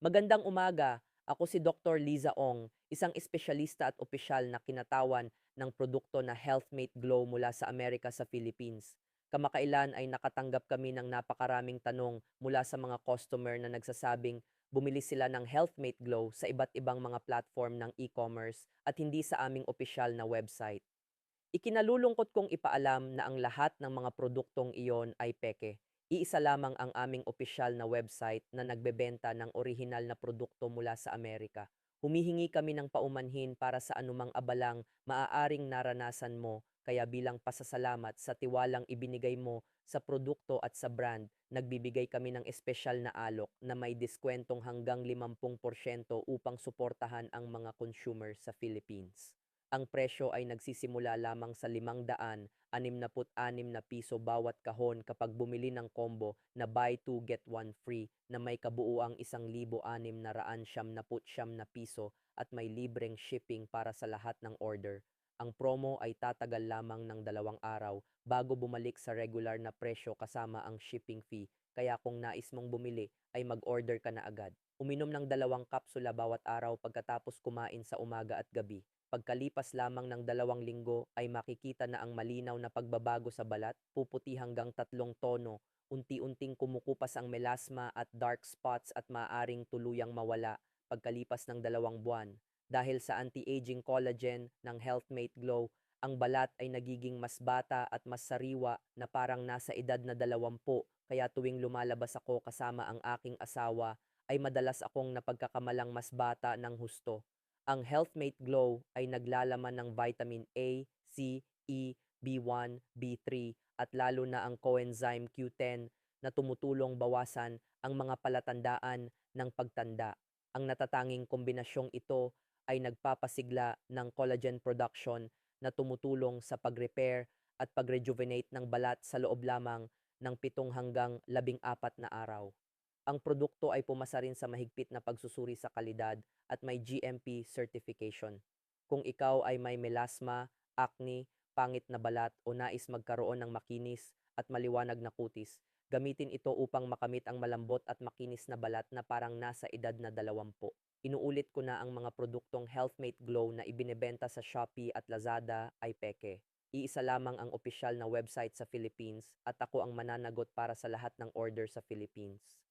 Magandang umaga. Ako si Dr. Liza Ong, isang espesyalista at opisyal na kinatawan ng produkto na Healthmate Glow mula sa Amerika sa Philippines. Kamakailan ay nakatanggap kami ng napakaraming tanong mula sa mga customer na nagsasabing bumili sila ng Healthmate Glow sa iba't ibang mga platform ng e-commerce at hindi sa aming opisyal na website. Ikinalulungkot kong ipaalam na ang lahat ng mga produktong iyon ay peke. Iisa lamang ang aming opisyal na website na nagbebenta ng orihinal na produkto mula sa Amerika. Humihingi kami ng paumanhin para sa anumang abalang maaaring naranasan mo, kaya bilang pasasalamat sa tiwalang ibinigay mo sa produkto at sa brand, nagbibigay kami ng espesyal na alok na may diskwentong hanggang 50% upang suportahan ang mga consumer sa Philippines. Ang presyo ay nagsisimula lamang sa 566 na piso bawat kahon kapag bumili ng combo na buy 2 get 1 free na may kabuuang 1,699 na piso at may libreng shipping para sa lahat ng order. Ang promo ay tatagal lamang ng 2 araw bago bumalik sa regular na presyo kasama ang shipping fee, kaya kung nais mong bumili ay mag-order ka na agad. Uminom ng 2 kapsula bawat araw pagkatapos kumain sa umaga at gabi. Pagkalipas lamang ng 2 linggo ay makikita na ang malinaw na pagbabago sa balat, puputi hanggang 3 tono, unti-unting kumukupas ang melasma at dark spots at maaaring tuluyang mawala pagkalipas ng 2 buwan. Dahil sa anti-aging collagen ng Healthmate Glow, ang balat ay nagiging mas bata at mas sariwa na parang nasa edad na 20, kaya tuwing lumalabas ako kasama ang aking asawa ay madalas akong napagkakamalang mas bata ng husto. Ang Healthmate Glow ay naglalaman ng vitamin A, C, E, B1, B3 at lalo na ang coenzyme Q10 na tumutulong bawasan ang mga palatandaan ng pagtanda. Ang natatanging kombinasyong ito ay nagpapasigla ng collagen production na tumutulong sa pag-repair at pag-rejuvenate ng balat sa loob lamang ng 7 hanggang 14 na araw. Ang produkto ay pumasa rin sa mahigpit na pagsusuri sa kalidad at may GMP certification. Kung ikaw ay may melasma, acne, pangit na balat o nais magkaroon ng makinis at maliwanag na kutis, gamitin ito upang makamit ang malambot at makinis na balat na parang nasa edad na 20. Inuulit ko na ang mga produktong Healthmate Glow na ibinebenta sa Shopee at Lazada ay peke. Iisa lamang ang opisyal na website sa Philippines at ako ang mananagot para sa lahat ng order sa Philippines.